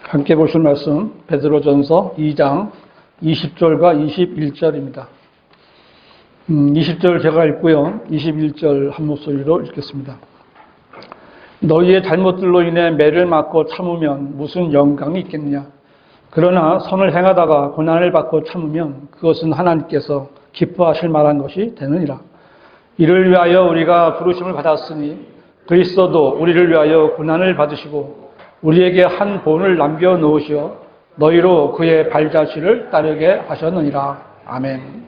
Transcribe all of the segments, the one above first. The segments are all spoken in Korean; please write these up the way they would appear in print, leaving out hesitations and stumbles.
함께 보실 말씀 베드로전서 2장 20절과 21절입니다. 20절 제가 읽고요. 21절 한 목소리로 읽겠습니다. 너희의 잘못들로 인해 매를 맞고 참으면 무슨 영광이 있겠느냐. 그러나 선을 행하다가 고난을 받고 참으면 그것은 하나님께서 기뻐하실 만한 것이 되느니라. 이를 위하여 우리가 부르심을 받았으니 그리스도도 우리를 위하여 고난을 받으시고 우리에게 한 본을 남겨놓으시어 너희로 그의 발자취를 따르게 하셨느니라. 아멘.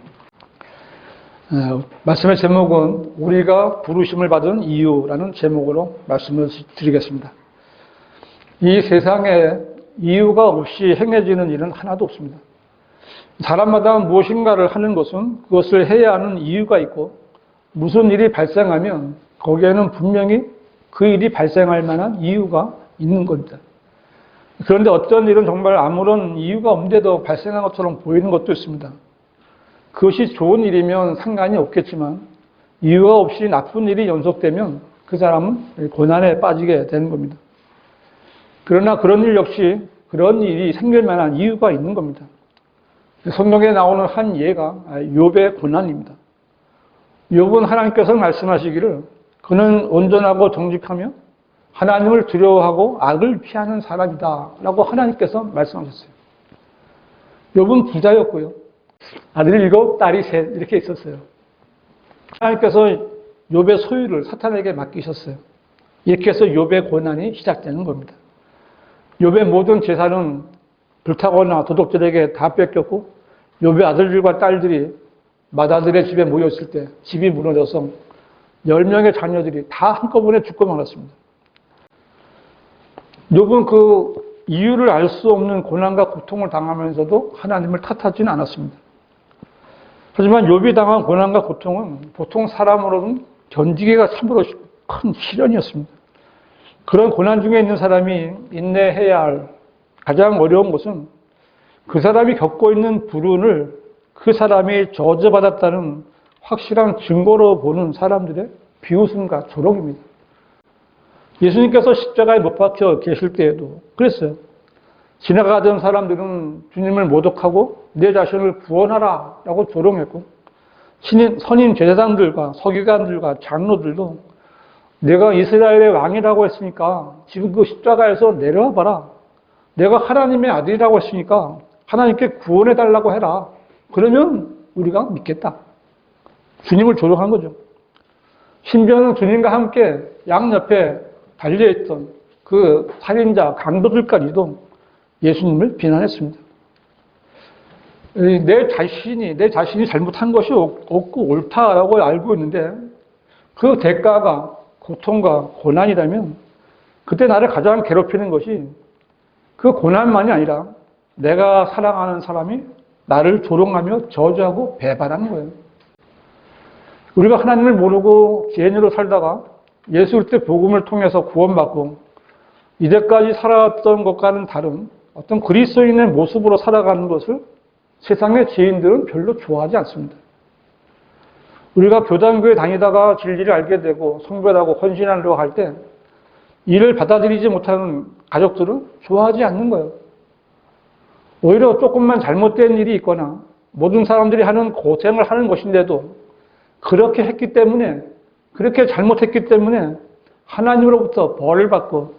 말씀의 제목은 우리가 부르심을 받은 이유라는 제목으로 말씀을 드리겠습니다. 이 세상에 이유가 없이 행해지는 일은 하나도 없습니다. 사람마다 무엇인가를 하는 것은 그것을 해야 하는 이유가 있고 무슨 일이 발생하면 거기에는 분명히 그 일이 발생할 만한 이유가 있는 겁니다. 그런데 어떤 일은 정말 아무런 이유가 없는데도 발생한 것처럼 보이는 것도 있습니다. 그것이 좋은 일이면 상관이 없겠지만 이유가 없이 나쁜 일이 연속되면 그 사람은 고난에 빠지게 되는 겁니다. 그러나 그런 일 역시 그런 일이 생길 만한 이유가 있는 겁니다. 성경에 나오는 한 예가 욥의 고난입니다. 욥은 하나님께서 말씀하시기를 그는 온전하고 정직하며 하나님을 두려워하고 악을 피하는 사람이다 라고 하나님께서 말씀하셨어요. 욥은 부자였고요. 아들이 7, 딸이 3 이렇게 있었어요. 하나님께서 욥의 소유를 사탄에게 맡기셨어요. 이렇게 해서 욥의 고난이 시작되는 겁니다. 욥의 모든 재산은 불타거나 도둑들에게 다 뺏겼고 욥의 아들들과 딸들이 맏아들의 집에 모였을 때 집이 무너져서 10명의 자녀들이 다 한꺼번에 죽고 말았습니다. 욥은 그 이유를 알 수 없는 고난과 고통을 당하면서도 하나님을 탓하지는 않았습니다. 하지만 욥이 당한 고난과 고통은 보통 사람으로는 견디기가 참으로 큰 시련이었습니다. 그런 고난 중에 있는 사람이 인내해야 할 가장 어려운 것은 그 사람이 겪고 있는 불운을 그 사람이 저주받았다는 확실한 증거로 보는 사람들의 비웃음과 조롱입니다. 예수님께서 십자가에 못 박혀 계실 때에도 그랬어요. 지나가던 사람들은 주님을 모독하고 내 자신을 구원하라 라고 조롱했고 선임 제사장들과 서기관들과 장로들도 내가 이스라엘의 왕이라고 했으니까 지금 그 십자가에서 내려와 봐라. 내가 하나님의 아들이라고 했으니까 하나님께 구원해달라고 해라. 그러면 우리가 믿겠다. 주님을 조롱한 거죠. 심지어는 주님과 함께 양옆에 달려있던 그 살인자, 강도들까지도 예수님을 비난했습니다. 내 자신이 잘못한 것이 없고 옳다라고 알고 있는데 그 대가가 고통과 고난이라면 그때 나를 가장 괴롭히는 것이 그 고난만이 아니라 내가 사랑하는 사람이 나를 조롱하며 저주하고 배반하는 거예요. 우리가 하나님을 모르고 죄인으로 살다가 예수 그리스도의 복음을 통해서 구원받고 이제까지 살아왔던 것과는 다른 어떤 그리스도인의 모습으로 살아가는 것을 세상의 죄인들은 별로 좋아하지 않습니다. 우리가 교단교회 다니다가 진리를 알게 되고 성별하고 헌신하려고 할 때 이를 받아들이지 못하는 가족들은 좋아하지 않는 거예요. 오히려 조금만 잘못된 일이 있거나 모든 사람들이 하는 고생을 하는 것인데도 그렇게 했기 때문에 그렇게 잘못했기 때문에 하나님으로부터 벌을 받고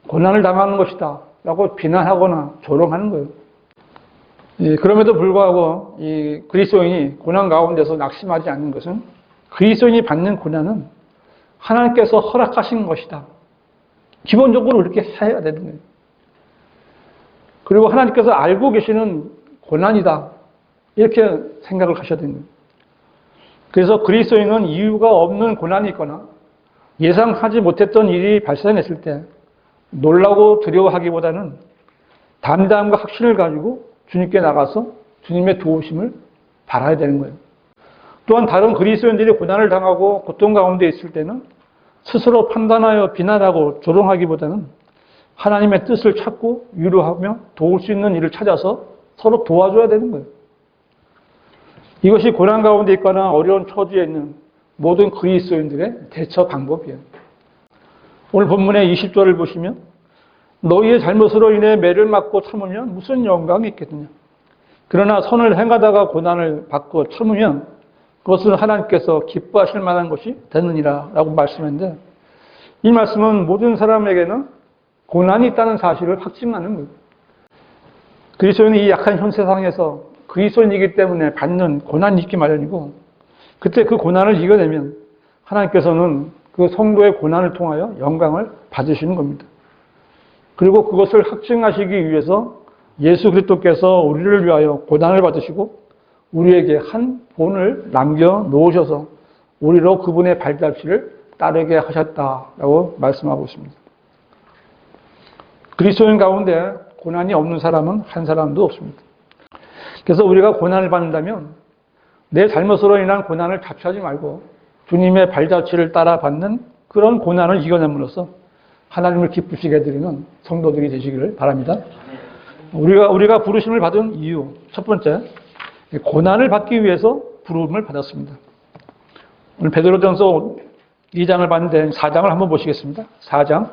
고난을 당하는 것이다 라고 비난하거나 조롱하는 거예요. 그럼에도 불구하고 이 그리스도인이 고난 가운데서 낙심하지 않는 것은 그리스도인이 받는 고난은 하나님께서 허락하신 것이다. 기본적으로 이렇게 해야 되는 거예요. 그리고 하나님께서 알고 계시는 고난이다. 이렇게 생각을 하셔야 되는 거예요. 그래서 그리스도인은 이유가 없는 고난이 있거나 예상하지 못했던 일이 발생했을 때 놀라고 두려워하기보다는 담대함과 확신을 가지고 주님께 나가서 주님의 도우심을 바라야 되는 거예요. 또한 다른 그리스도인들이 고난을 당하고 고통 가운데 있을 때는 스스로 판단하여 비난하고 조롱하기보다는 하나님의 뜻을 찾고 위로하며 도울 수 있는 일을 찾아서 서로 도와줘야 되는 거예요. 이것이 고난 가운데 있거나 어려운 처지에 있는 모든 그리스도인들의 대처 방법이에요. 오늘 본문의 20절을 보시면 너희의 잘못으로 인해 매를 맞고 참으면 무슨 영광이 있겠느냐. 그러나 선을 행하다가 고난을 받고 참으면 그것은 하나님께서 기뻐하실 만한 것이 되느니라 라고 말씀했는데, 이 말씀은 모든 사람에게는 고난이 있다는 사실을 확증하는 거예요. 그리스도인은 이 약한 현 세상에서 그리스도인이기 때문에 받는 고난이 있기 마련이고, 그때 그 고난을 이겨내면 하나님께서는 그 성도의 고난을 통하여 영광을 받으시는 겁니다. 그리고 그것을 확증하시기 위해서 예수 그리스도께서 우리를 위하여 고난을 받으시고 우리에게 한 본을 남겨 놓으셔서 우리로 그분의 발자취를 따르게 하셨다라고 말씀하고 있습니다. 그리스도인 가운데 고난이 없는 사람은 한 사람도 없습니다. 그래서 우리가 고난을 받는다면 내 잘못으로 인한 고난을 자초하지 말고 주님의 발자취를 따라 받는 그런 고난을 이겨냄으로써 하나님을 기쁘시게 해드리는 성도들이 되시기를 바랍니다. 우리가 부르심을 받은 이유, 첫 번째, 고난을 받기 위해서 부름을 받았습니다. 오늘 베드로전서 2장을 봤는데 4장을 한번 보시겠습니다. 4장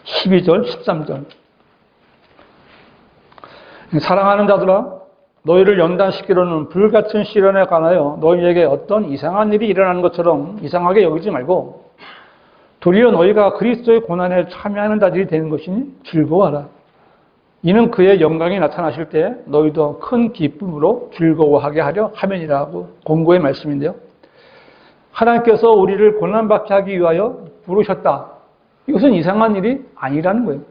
12절, 13절. 사랑하는 자들아, 너희를 연단시키려는 불같은 시련에 관하여 너희에게 어떤 이상한 일이 일어나는 것처럼 이상하게 여기지 말고 도리어 너희가 그리스도의 고난에 참여하는 자들이 되는 것이니 즐거워하라. 이는 그의 영광이 나타나실 때 너희도 큰 기쁨으로 즐거워하게 하려 함이니라고 공고의 말씀인데요. 하나님께서 우리를 고난받게 하기 위하여 부르셨다. 이것은 이상한 일이 아니라는 거예요.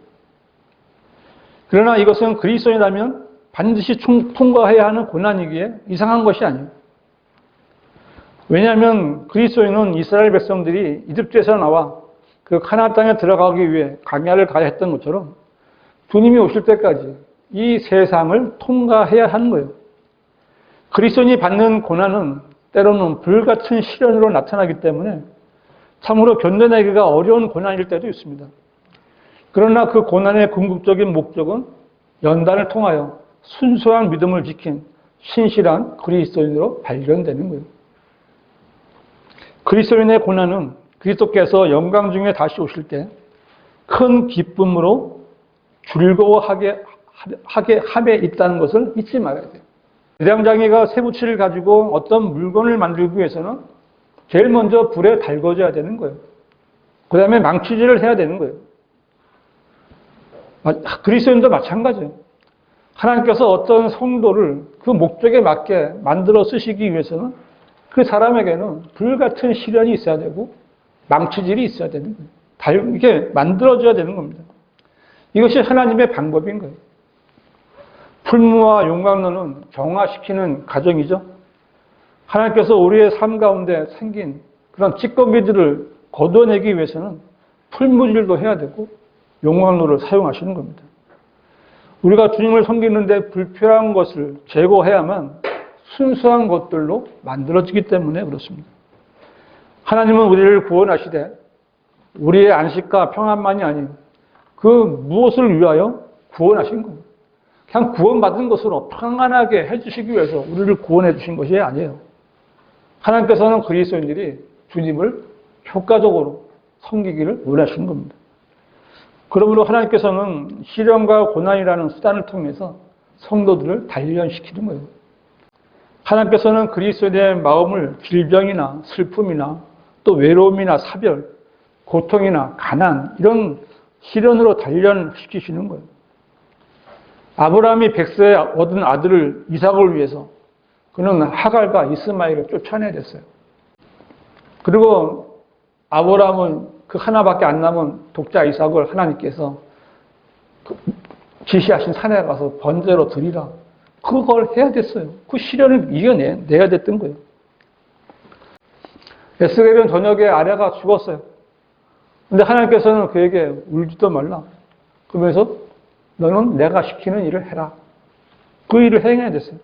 그러나 이것은 그리스도인이라면 반드시 통과해야 하는 고난이기에 이상한 것이 아니에요. 왜냐하면 그리스도인은 이스라엘 백성들이 이집트에서 나와 그 가나안 땅에 들어가기 위해 광야를 가야 했던 것처럼 주님이 오실 때까지 이 세상을 통과해야 하는 거예요. 그리스도인이 받는 고난은 때로는 불같은 시련으로 나타나기 때문에 참으로 견뎌내기가 어려운 고난일 때도 있습니다. 그러나 그 고난의 궁극적인 목적은 연단을 통하여 순수한 믿음을 지킨 신실한 그리스도인으로 발견되는 거예요. 그리스도인의 고난은 그리스도께서 영광 중에 다시 오실 때 큰 기쁨으로 즐거워하게 함에 있다는 것을 잊지 말아야 돼요. 대장장이가 쇠붙이를 가지고 어떤 물건을 만들기 위해서는 제일 먼저 불에 달궈져야 되는 거예요. 그 다음에 망치질을 해야 되는 거예요. 그리스도인도 마찬가지예요. 하나님께서 어떤 성도를 그 목적에 맞게 만들어 쓰시기 위해서는 그 사람에게는 불같은 시련이 있어야 되고 망치질이 있어야 되는 거예요. 이게 만들어져야 되는 겁니다. 이것이 하나님의 방법인 거예요. 풀무와 용광로는 정화시키는 과정이죠. 하나님께서 우리의 삶 가운데 생긴 그런 찌꺼기들을 걷어내기 위해서는 풀무질도 해야 되고 용광로를 사용하시는 겁니다. 우리가 주님을 섬기는데 불필요한 것을 제거해야만 순수한 것들로 만들어지기 때문에 그렇습니다. 하나님은 우리를 구원하시되 우리의 안식과 평안만이 아닌 그 무엇을 위하여 구원하신 겁니다. 그냥 구원받은 것으로 평안하게 해주시기 위해서 우리를 구원해 주신 것이 아니에요. 하나님께서는 그리스도인들이 주님을 효과적으로 섬기기를 원하시는 겁니다. 그러므로 하나님께서는 시련과 고난이라는 수단을 통해서 성도들을 단련시키는 거예요. 하나님께서는 그리스도인의 마음을 질병이나 슬픔이나 또 외로움이나 사별, 고통이나 가난 이런 시련으로 단련시키시는 거예요. 아브라함이 100세에 얻은 아들을 이삭을 위해서 그는 하갈과 이스마엘을 쫓아내야 됐어요. 그리고 아브라함은 그 하나밖에 안 남은 독자 이삭을 하나님께서 지시하신 산에 가서 번제로 드리라. 그걸 해야 됐어요. 그 시련을 이겨내야 됐던 거예요. 에스겔은 저녁에 아내가 죽었어요. 근데 하나님께서는 그에게 울지도 말라. 그러면서 너는 내가 시키는 일을 해라. 그 일을 행해야 됐어요.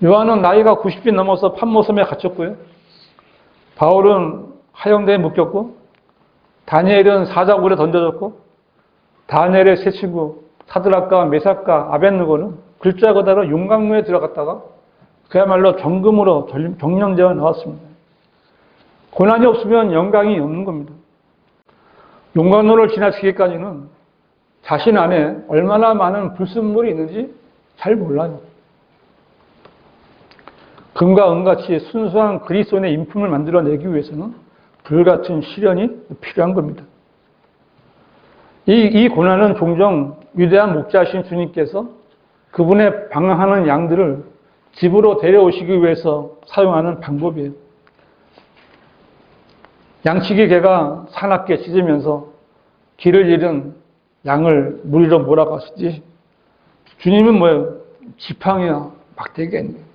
요한은 나이가 90이 넘어서 판모섬에 갇혔고요. 바울은 하영대에 묶였고, 다니엘은 사자굴에 던져졌고, 다니엘의 세 친구 사드락과 메삭과 아벳느고는 글자 그대로 용광로에 들어갔다가 그야말로 정금으로 경령되어 나왔습니다. 고난이 없으면 영광이 없는 겁니다. 용광로를 지나치기까지는 자신 안에 얼마나 많은 불순물이 있는지 잘 몰라요. 금과 은같이 순수한 그리스도인의 인품을 만들어내기 위해서는 불같은 시련이 필요한 겁니다. 이 고난은 종종 위대한 목자이신 주님께서 그분의 방황하는 양들을 집으로 데려오시기 위해서 사용하는 방법이에요. 양치기 개가 사납게 짖으면서 길을 잃은 양을 무리로 몰아가시지 주님은 뭐예요? 지팡이나 막대기가 있는 거예요.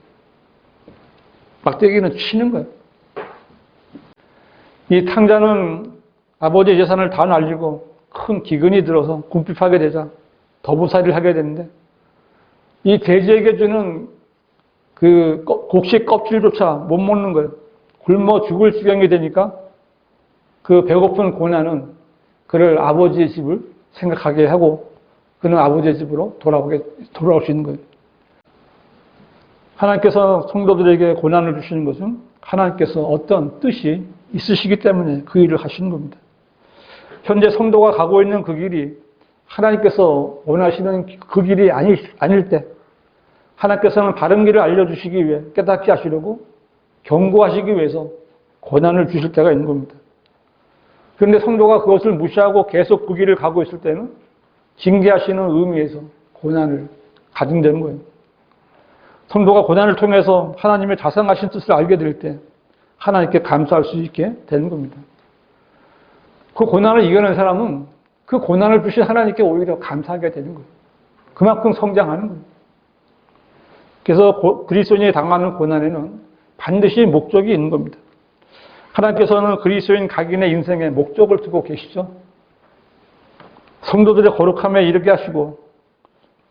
막대기는 치는 거예요. 이 탕자는 아버지의 재산을 다 날리고 큰 기근이 들어서 궁핍하게 되자 더부살이를 하게 되는데 이 돼지에게 주는 그 곡식 껍질조차 못 먹는 거예요. 굶어 죽을 지경이 되니까 그 배고픈 고난은 그를 아버지의 집을 생각하게 하고 그는 아버지의 집으로 돌아올 수 있는 거예요. 하나님께서 성도들에게 고난을 주시는 것은 하나님께서 어떤 뜻이 있으시기 때문에 그 일을 하시는 겁니다. 현재 성도가 가고 있는 그 길이 하나님께서 원하시는 그 길이 아닐 때 하나님께서는 바른 길을 알려주시기 위해 깨닫게 하시려고 경고하시기 위해서 고난을 주실 때가 있는 겁니다. 그런데 성도가 그것을 무시하고 계속 그 길을 가고 있을 때는 징계하시는 의미에서 고난을 가중되는 거예요. 성도가 고난을 통해서 하나님의 자상하신 뜻을 알게 될 때 하나님께 감사할 수 있게 되는 겁니다. 그 고난을 이겨낸 사람은 그 고난을 주신 하나님께 오히려 감사하게 되는 거예요. 그만큼 성장하는 거예요. 그래서 그리스도인이 당하는 고난에는 반드시 목적이 있는 겁니다. 하나님께서는 그리스도인 각인의 인생에 목적을 두고 계시죠. 성도들의 거룩함에 이르게 하시고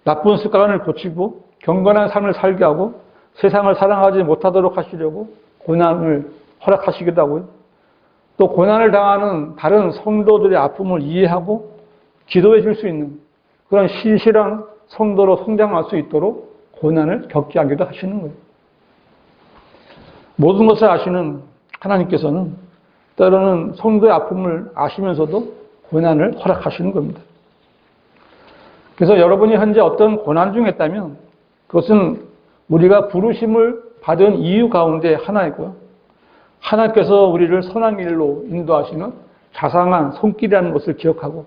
나쁜 습관을 고치고 경건한 삶을 살게 하고 세상을 사랑하지 못하도록 하시려고 고난을 허락하시기도 하고요. 또 고난을 당하는 다른 성도들의 아픔을 이해하고 기도해 줄 수 있는 그런 신실한 성도로 성장할 수 있도록 고난을 겪게 하기도 하시는 거예요. 모든 것을 아시는 하나님께서는 때로는 성도의 아픔을 아시면서도 고난을 허락하시는 겁니다. 그래서 여러분이 현재 어떤 고난 중에 있다면 그것은 우리가 부르심을 받은 이유 가운데 하나이고요. 하나님께서 우리를 선한 길로 인도하시는 자상한 손길이라는 것을 기억하고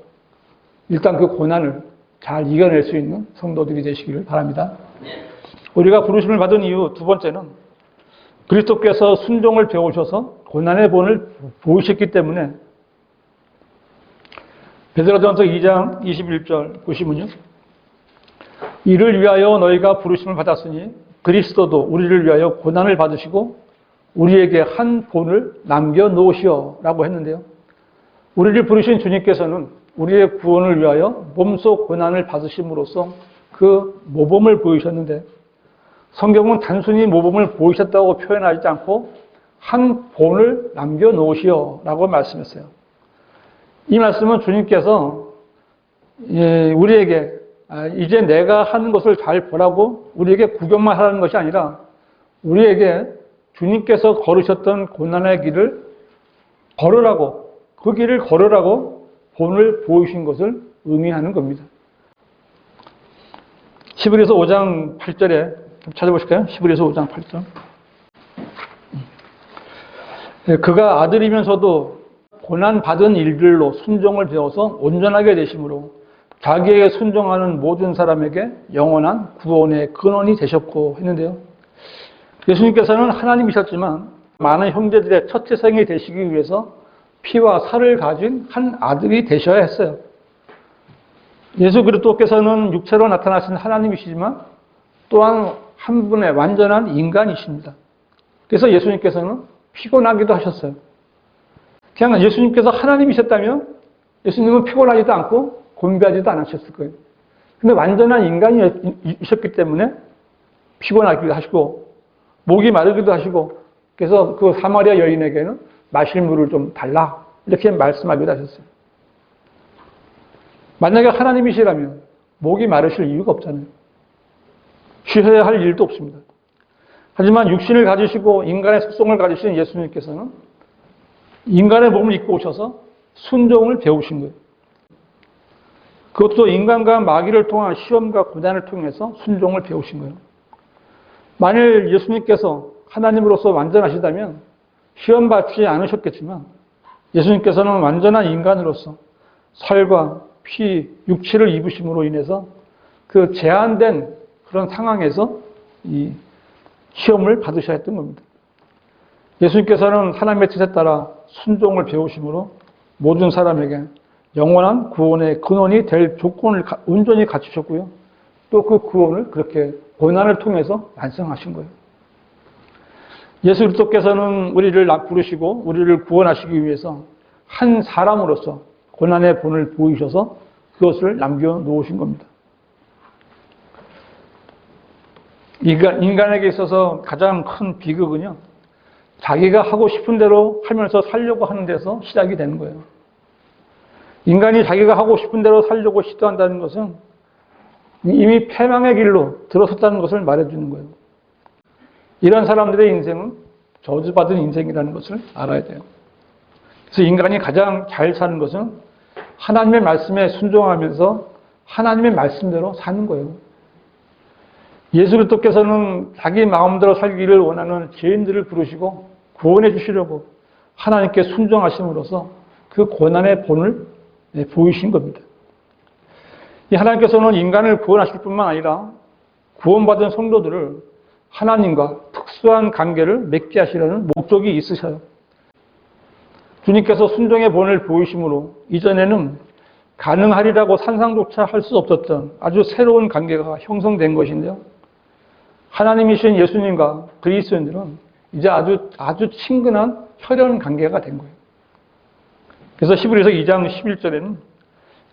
일단 그 고난을 잘 이겨낼 수 있는 성도들이 되시기를 바랍니다. 우리가 부르심을 받은 이유 두 번째는 그리스도께서 순종을 배우셔서 고난의 본을 보이셨기 때문에 베드로전서 2장 21절 보시면요. 이를 위하여 너희가 부르심을 받았으니 그리스도도 우리를 위하여 고난을 받으시고 우리에게 한 본을 남겨놓으시오 라고 했는데요. 우리를 부르신 주님께서는 우리의 구원을 위하여 몸소 고난을 받으심으로써 그 모범을 보이셨는데 성경은 단순히 모범을 보이셨다고 표현하지 않고 한 본을 남겨놓으시오 라고 말씀했어요. 이 말씀은 주님께서 우리에게 이제 내가 하는 것을 잘 보라고 우리에게 구경만 하라는 것이 아니라 우리에게 주님께서 걸으셨던 고난의 길을 걸으라고 그 길을 걸으라고 본을 보이신 것을 의미하는 겁니다. 히브리서 5장 8절에 찾아보실까요? 히브리서 5장 8절. 그가 아들이면서도 고난받은 일들로 순종을 배워서 온전하게 되심으로 자기에게 순종하는 모든 사람에게 영원한 구원의 근원이 되셨고 했는데요. 예수님께서는 하나님이셨지만 많은 형제들의 첫 재생이 되시기 위해서 피와 살을 가진 한 아들이 되셔야 했어요. 예수 그리스도께서는 육체로 나타나신 하나님이시지만 또한 한 분의 완전한 인간이십니다. 그래서 예수님께서는 피곤하기도 하셨어요. 그냥 예수님께서 하나님이셨다면 예수님은 피곤하지도 않고 곤비하지도 않으셨을 거예요. 근데 완전한 인간이셨기 때문에 피곤하기도 하시고 목이 마르기도 하시고 그래서 그 사마리아 여인에게는 마실 물을 좀 달라 이렇게 말씀하기도 하셨어요. 만약에 하나님이시라면 목이 마르실 이유가 없잖아요. 쉬어야 할 일도 없습니다. 하지만 육신을 가지시고 인간의 속성을 가지신 예수님께서는 인간의 몸을 입고 오셔서 순종을 배우신 거예요. 그것도 인간과 마귀를 통한 시험과 고난을 통해서 순종을 배우신 거예요. 만일 예수님께서 하나님으로서 완전하시다면 시험받지 않으셨겠지만 예수님께서는 완전한 인간으로서 살과 피, 육체를 입으심으로 인해서 그 제한된 그런 상황에서 이 시험을 받으셔야 했던 겁니다. 예수님께서는 하나님의 뜻에 따라 순종을 배우심으로 모든 사람에게 영원한 구원의 근원이 될 조건을 온전히 갖추셨고요. 또 그 구원을 그렇게 고난을 통해서 완성하신 거예요. 예수 그리스도께서는 우리를 부르시고 우리를 구원하시기 위해서 한 사람으로서 고난의 본을 보이셔서 그것을 남겨놓으신 겁니다. 인간에게 있어서 가장 큰 비극은요, 자기가 하고 싶은 대로 하면서 살려고 하는 데서 시작이 되는 거예요. 인간이 자기가 하고 싶은 대로 살려고 시도한다는 것은 이미 패망의 길로 들어섰다는 것을 말해주는 거예요. 이런 사람들의 인생은 저주받은 인생이라는 것을 알아야 돼요. 그래서 인간이 가장 잘 사는 것은 하나님의 말씀에 순종하면서 하나님의 말씀대로 사는 거예요. 예수 그리스도께서는 자기 마음대로 살기를 원하는 죄인들을 부르시고 구원해 주시려고 하나님께 순종하심으로써 그 고난의 본을 보이신 겁니다. 이 하나님께서는 인간을 구원하실 뿐만 아니라 구원받은 성도들을 하나님과 특수한 관계를 맺게 하시려는 목적이 있으셔요. 주님께서 순종의 본을 보이심으로 이전에는 가능하리라고 상상조차 할 수 없었던 아주 새로운 관계가 형성된 것인데요. 하나님이신 예수님과 그리스도인들은 이제 아주 친근한 혈연 관계가 된 거예요. 그래서 히브리서 2장 11절에는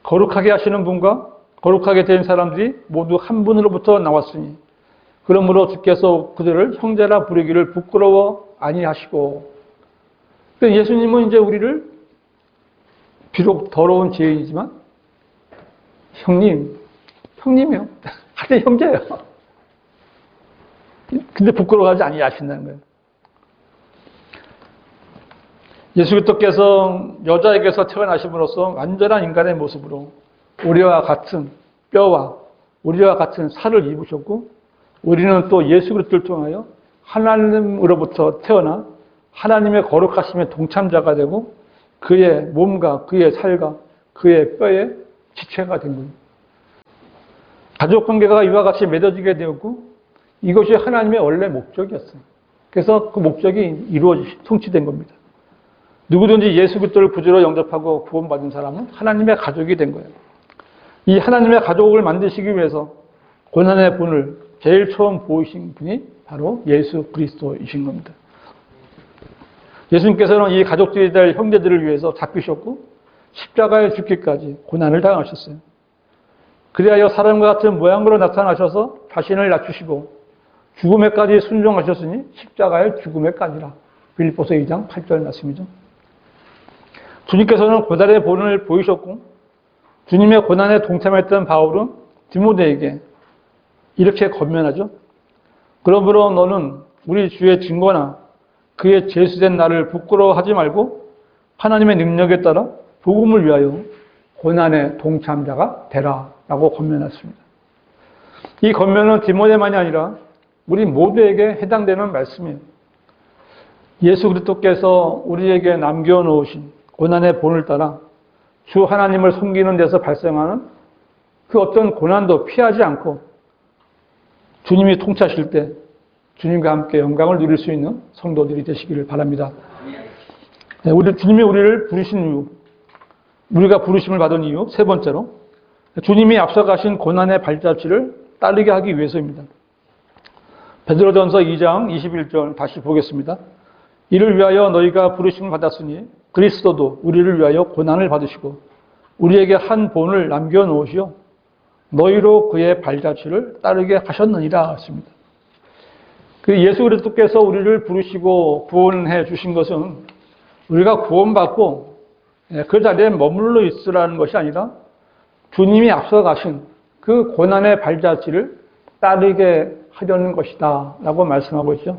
거룩하게 하시는 분과 거룩하게 된 사람들이 모두 한 분으로부터 나왔으니 그러므로 주께서 그들을 형제라 부르기를 부끄러워 아니하시고, 예수님은 이제 우리를 비록 더러운 죄인이지만 형님이요. 하여튼 형제예요. 근데 부끄러워하지 아니하신다는 거예요. 예수 그리스도께서 여자에게서 태어나심으로써 완전한 인간의 모습으로 우리와 같은 뼈와 우리와 같은 살을 입으셨고, 우리는 또 예수 그리스도를 통하여 하나님으로부터 태어나 하나님의 거룩하심의 동참자가 되고 그의 몸과 그의 살과 그의 뼈의 지체가 된 거예요. 가족관계가 이와 같이 맺어지게 되었고 이것이 하나님의 원래 목적이었어요. 그래서 그 목적이 성취된 겁니다. 누구든지 예수 그리스도를 구주로 영접하고 구원받은 사람은 하나님의 가족이 된 거예요. 이 하나님의 가족을 만드시기 위해서 고난의 본을 제일 처음 보이신 분이 바로 예수 그리스도이신 겁니다. 예수님께서는 이 가족들이 될 형제들을 위해서 잡히셨고 십자가에 죽기까지 고난을 당하셨어요. 그리하여 사람과 같은 모양으로 나타나셔서 자신을 낮추시고 죽음에까지 순종하셨으니 십자가의 죽음에까지라. 빌립보서 2장 8절 말씀이죠. 주님께서는 고난의 본을 보이셨고 주님의 고난에 동참했던 바울은 디모데에게 이렇게 권면하죠. 그러므로 너는 우리 주의 증거나 그의 제수된 나를 부끄러워하지 말고 하나님의 능력에 따라 복음을 위하여 고난의 동참자가 되라 라고 권면했습니다. 이 권면은 디모데만이 아니라 우리 모두에게 해당되는 말씀이에요. 예수 그리스도께서 우리에게 남겨놓으신 고난의 본을 따라 주 하나님을 섬기는 데서 발생하는 그 어떤 고난도 피하지 않고 주님이 통치하실 때 주님과 함께 영광을 누릴 수 있는 성도들이 되시기를 바랍니다. 주님이 우리를 부르신 이유, 우리가 부르심을 받은 이유, 세 번째로 주님이 앞서가신 고난의 발자취를 따르게 하기 위해서입니다. 베드로전서 2장 21절 다시 보겠습니다. 이를 위하여 너희가 부르심을 받았으니 그리스도도 우리를 위하여 고난을 받으시고 우리에게 한 본을 남겨놓으시오 너희로 그의 발자취를 따르게 하셨느니라 했습니다. 그 예수 그리스도께서 우리를 부르시고 구원해 주신 것은 우리가 구원받고 그 자리에 머물러 있으라는 것이 아니라 주님이 앞서가신 그 고난의 발자취를 따르게 하려는 것이다 라고 말씀하고 있죠.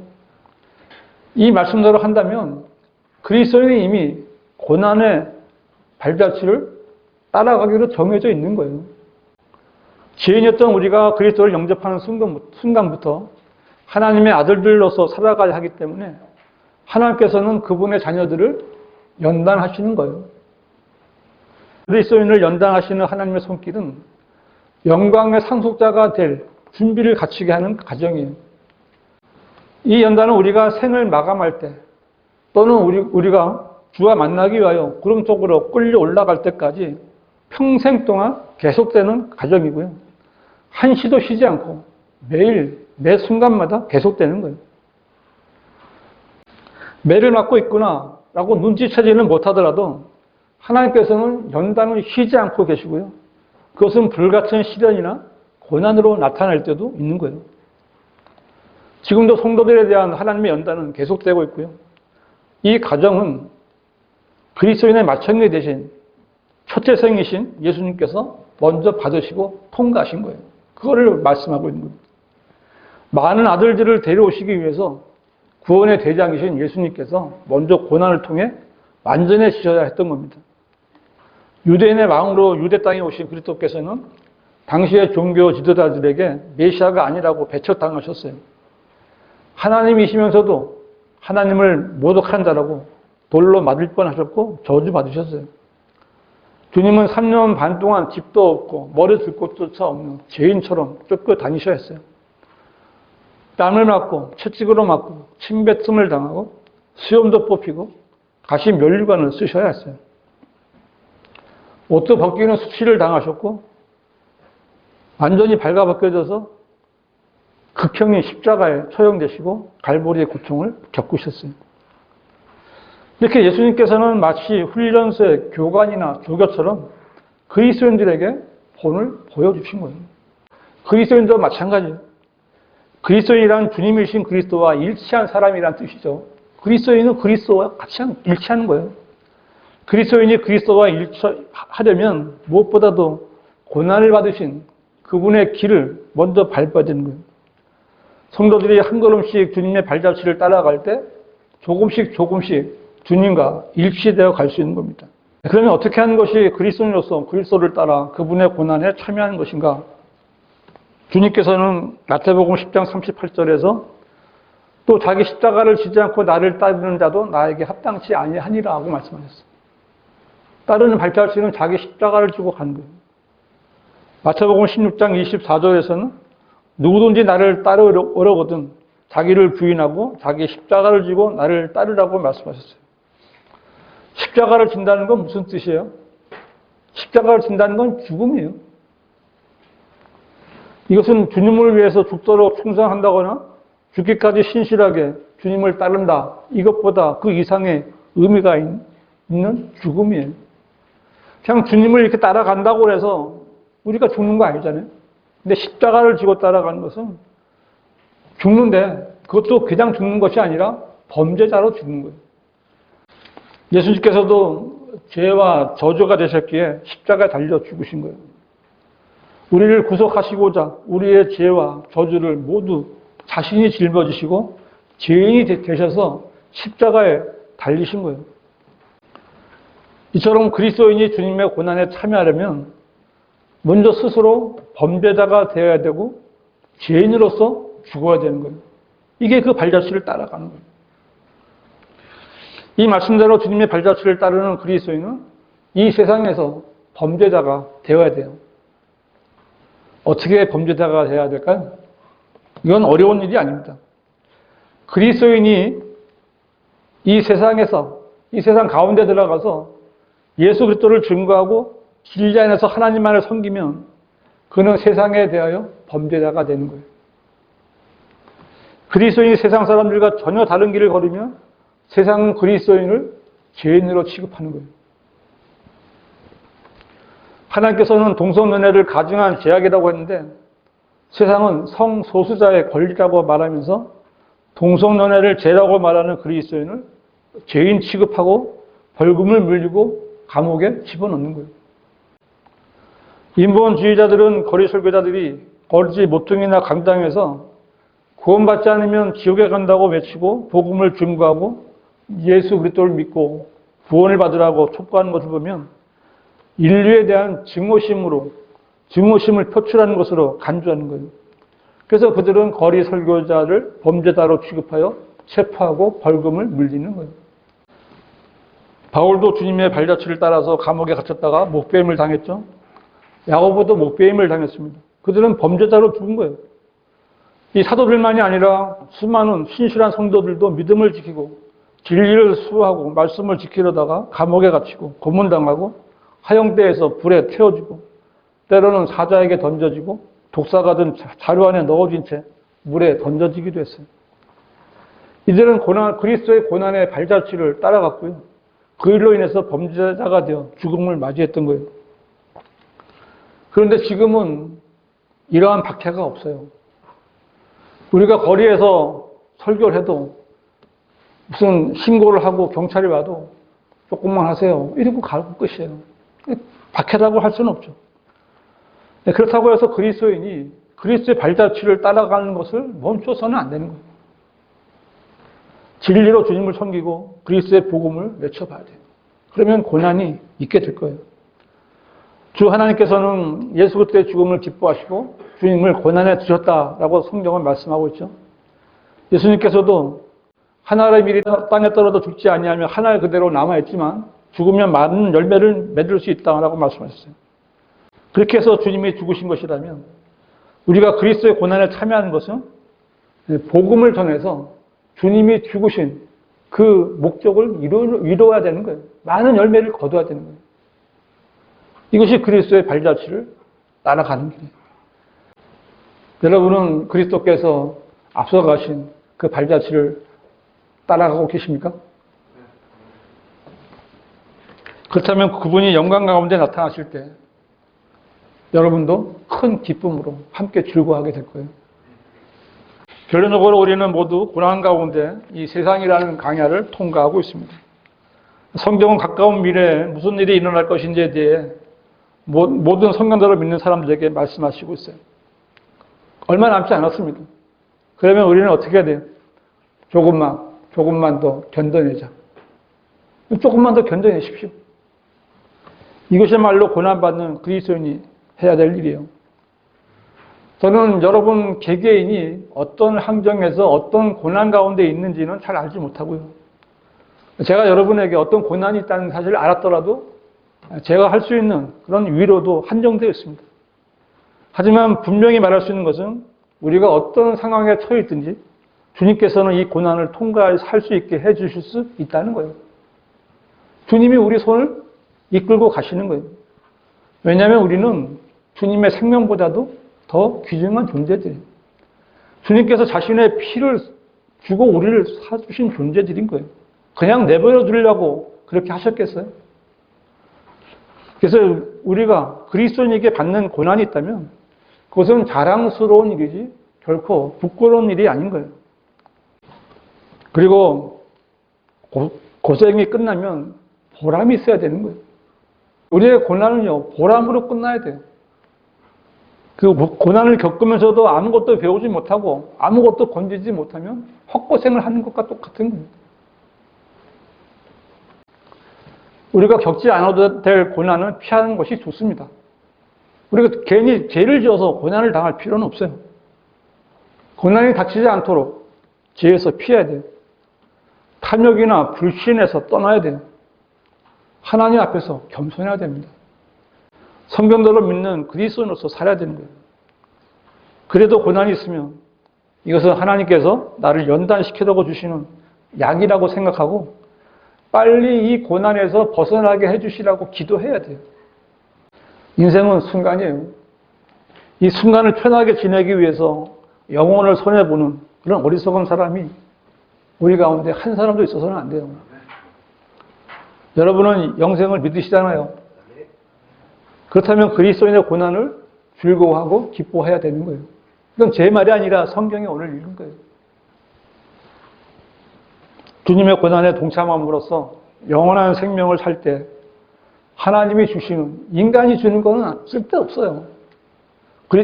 이 말씀대로 한다면 그리스도인이 이미 고난의 발자취를 따라가기로 정해져 있는 거예요. 죄인이었던 우리가 그리스도를 영접하는 순간부터 하나님의 아들들로서 살아가야 하기 때문에 하나님께서는 그분의 자녀들을 연단하시는 거예요. 그리스도인을 연단하시는 하나님의 손길은 영광의 상속자가 될 준비를 갖추게 하는 과정이에요. 이 연단은 우리가 생을 마감할 때 또는 우리가 주와 만나기 위하여 구름 쪽으로 끌려 올라갈 때까지 평생 동안 계속되는 과정이고요. 한시도 쉬지 않고 매일 매 순간마다 계속되는 거예요. 매를 맞고 있구나 라고 눈치채지는 못하더라도 하나님께서는 연단을 쉬지 않고 계시고요. 그것은 불같은 시련이나 고난으로 나타날 때도 있는 거예요. 지금도 성도들에 대한 하나님의 연단은 계속되고 있고요. 이 과정은 그리스도인의 마청이 되신 첫째 생이신 예수님께서 먼저 받으시고 통과하신 거예요. 그거를 말씀하고 있는 겁니다. 많은 아들들을 데려오시기 위해서 구원의 대장이신 예수님께서 먼저 고난을 통해 완전해지셔야 했던 겁니다. 유대인의 왕으로 유대 땅에 오신 그리스도께서는 당시의 종교 지도자들에게 메시아가 아니라고 배척당하셨어요. 하나님이시면서도 하나님을 모독한 자라고 돌로 맞을 뻔하셨고 저주받으셨어요. 주님은 3년 반 동안 집도 없고 머리 둘 곳조차 없는 죄인처럼 쫓겨 다니셔야 했어요. 땀을 맞고 채찍으로 맞고 침뱉음을 당하고 수염도 뽑히고 가시 면류관을 쓰셔야 했어요. 옷도 벗기는 수치를 당하셨고 완전히 발가벗겨져서 극형인 십자가에 처형되시고 갈보리의 고통을 겪으셨어요. 이렇게 예수님께서는 마치 훈련소의 교관이나 교교처럼 그리스도인들에게 본을 보여주신 거예요. 그리스도인도 마찬가지예요. 그리스도인이란 주님이신 그리스도와 일치한 사람이란 뜻이죠. 그리스도인은 그리스도와 같이 일치하는 거예요. 그리스도인이 그리스도와 일치하려면 무엇보다도 고난을 받으신 그분의 길을 먼저 밟아야 되는 거예요. 성도들이 한 걸음씩 주님의 발자취를 따라갈 때 조금씩 주님과 일치되어 갈 수 있는 겁니다. 그러면 어떻게 하는 것이 그리스도인으로서 그리스도를 따라 그분의 고난에 참여하는 것인가? 주님께서는 마태복음 10장 38절에서 또 자기 십자가를 지지 않고 나를 따르는 자도 나에게 합당치 아니하니라 하고 말씀하셨어요. 따르는 발자취는 자기 십자가를 지고 가는 거예요. 마태복음 16장 24절에서는 누구든지 나를 따르려거든 자기를 부인하고 자기 십자가를 지고 나를 따르라고 말씀하셨어요. 십자가를 진다는 건 무슨 뜻이에요? 십자가를 진다는 건 죽음이에요. 이것은 주님을 위해서 죽도록 충성한다거나 죽기까지 신실하게 주님을 따른다. 이것보다 그 이상의 의미가 있는 죽음이에요. 그냥 주님을 이렇게 따라간다고 해서 우리가 죽는 거 아니잖아요. 근데 십자가를 지고 따라가는 것은 죽는데 그것도 그냥 죽는 것이 아니라 범죄자로 죽는 거예요. 예수님께서도 죄와 저주가 되셨기에 십자가에 달려 죽으신 거예요. 우리를 구속하시고자 우리의 죄와 저주를 모두 자신이 짊어지시고 죄인이 되셔서 십자가에 달리신 거예요. 이처럼 그리스도인이 주님의 고난에 참여하려면 먼저 스스로 범죄자가 되어야 되고 죄인으로서 죽어야 되는 거예요. 이게 그 발자취를 따라가는 거예요. 이 말씀대로 주님의 발자취를 따르는 그리스도인은 이 세상에서 범죄자가 되어야 돼요. 어떻게 범죄자가 되어야 될까요? 이건 어려운 일이 아닙니다. 그리스도인이 이 세상 가운데 들어가서 예수 그리스도를 증거하고 진리 안에서 하나님만을 섬기면 그는 세상에 대하여 범죄자가 되는 거예요. 그리스도인이 세상 사람들과 전혀 다른 길을 걸으면 세상은 그리스도인을 죄인으로 취급하는 거예요. 하나님께서는 동성연애를 가증한 죄악이라고 했는데 세상은 성소수자의 권리라고 말하면서 동성연애를 죄라고 말하는 그리스도인을 죄인 취급하고 벌금을 물리고 감옥에 집어넣는 거예요. 인본주의자들은 거리 설교자들이 거지 모퉁이나 강당에서 구원받지 않으면 지옥에 간다고 외치고 복음을 증거하고 예수 그리스도를 믿고 구원을 받으라고 촉구하는 것을 보면 인류에 대한 증오심을 표출하는 것으로 간주하는 거예요. 그래서 그들은 거리 설교자를 범죄자로 취급하여 체포하고 벌금을 물리는 거예요. 바울도 주님의 발자취를 따라서 감옥에 갇혔다가 목배임을 당했죠. 야고보도 목배임을 당했습니다. 그들은 범죄자로 죽은 거예요. 이 사도들만이 아니라 수많은 신실한 성도들도 믿음을 지키고 진리를 수호하고 말씀을 지키려다가 감옥에 갇히고 고문당하고 하영대에서 불에 태워지고 때로는 사자에게 던져지고 독사가 든 자루 안에 넣어진 채 물에 던져지기도 했어요. 이들은 그리스도의 고난의 발자취를 따라갔고요. 그 일로 인해서 범죄자가 되어 죽음을 맞이했던 거예요. 그런데 지금은 이러한 박해가 없어요. 우리가 거리에서 설교를 해도 무슨 신고를 하고 경찰이 와도 조금만 하세요. 이러고 가고 끝이에요. 박해라고 할 수는 없죠. 그렇다고 해서 그리스도인이 그리스도의 발자취를 따라가는 것을 멈춰서는 안 되는 거예요. 진리로 주님을 섬기고 그리스도의 복음을 외쳐봐야 돼요. 그러면 고난이 있게 될 거예요. 주 하나님께서는 예수 그리스도의 죽음을 기뻐하시고 주님을 고난에 두셨다라고 성경은 말씀하고 있죠. 예수님께서도 하나의 밀이 땅에 떨어져 죽지 아니하면 하나의 그대로 남아있지만 죽으면 많은 열매를 맺을 수 있다라고 말씀하셨어요. 그렇게 해서 주님이 죽으신 것이라면 우리가 그리스도의 고난에 참여하는 것은 복음을 전해서 주님이 죽으신 그 목적을 이루어야 되는 거예요. 많은 열매를 거둬야 되는 거예요. 이것이 그리스도의 발자취를 따라가는 길이에요. 여러분은 그리스도께서 앞서가신 그 발자취를 따라가고 계십니까? 그렇다면 그분이 영광 가운데 나타나실 때 여러분도 큰 기쁨으로 함께 즐거워하게 될 거예요. 결론적으로 우리는 모두 고난 가운데 이 세상이라는 강야를 통과하고 있습니다. 성경은 가까운 미래에 무슨 일이 일어날 것인지에 대해 모든 성경들을 믿는 사람들에게 말씀하시고 있어요. 얼마 남지 않았습니다. 그러면 우리는 어떻게 해야 돼요? 조금만 더 견뎌내자. 조금만 더 견뎌내십시오. 이것이야말로 고난받는 그리스도인이 해야 될 일이에요. 저는 여러분 개개인이 어떤 환경에서 어떤 고난 가운데 있는지는 잘 알지 못하고요. 제가 여러분에게 어떤 고난이 있다는 사실을 알았더라도 제가 할 수 있는 그런 위로도 한정되어 있습니다. 하지만 분명히 말할 수 있는 것은 우리가 어떤 상황에 처해 있든지 주님께서는 이 고난을 통과해서 할 수 있게 해 주실 수 있다는 거예요. 주님이 우리 손을 이끌고 가시는 거예요. 왜냐하면 우리는 주님의 생명보다도 더 귀중한 존재들이에요. 주님께서 자신의 피를 주고 우리를 사주신 존재들인 거예요. 그냥 내버려 두려고 그렇게 하셨겠어요? 그래서 우리가 그리스도인에게 받는 고난이 있다면 그것은 자랑스러운 일이지 결코 부끄러운 일이 아닌 거예요. 그리고 고생이 끝나면 보람이 있어야 되는 거예요. 우리의 고난은요, 보람으로 끝나야 돼요. 그 고난을 겪으면서도 아무것도 배우지 못하고 아무것도 건지지 못하면 헛고생을 하는 것과 똑같은 거예요. 우리가 겪지 않아도 될 고난은 피하는 것이 좋습니다. 우리가 괜히 죄를 지어서 고난을 당할 필요는 없어요. 고난이 닥치지 않도록 죄에서 피해야 돼요. 탐욕이나 불신에서 떠나야 돼요. 하나님 앞에서 겸손해야 됩니다. 성경대로 믿는 그리스도인으로서 살아야 되는 거예요. 그래도 고난이 있으면 이것은 하나님께서 나를 연단시키려고 주시는 약이라고 생각하고 빨리 이 고난에서 벗어나게 해주시라고 기도해야 돼요. 인생은 순간이에요. 이 순간을 편하게 지내기 위해서 영혼을 손해보는 그런 어리석은 사람이 우리 가운데 한 사람도 있어서는 안 돼요. 여러분은 영생을 믿으시잖아요. 그렇다면 그리스도인의 고난을 즐거워하고 기뻐해야 되는 거예요. 이건 제 말이 아니라 성경이 오늘 읽은 거예요. 주님의 고난에 동참함으로써 영원한 생명을 살 때 하나님이 주시는, 인간이 주는 것은 쓸데없어요.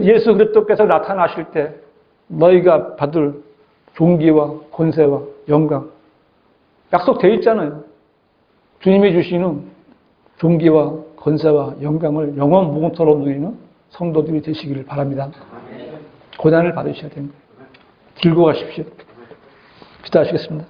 예수 그리스도께서 나타나실 때 너희가 받을 존귀와 권세와 영광 약속되어 있잖아요. 주님이 주시는 존귀와 권세와 영광을 영원 무궁토록 누리는 성도들이 되시기를 바랍니다. 고난을 받으셔야 됩니다. 들고 가십시오. 기도하시겠습니다.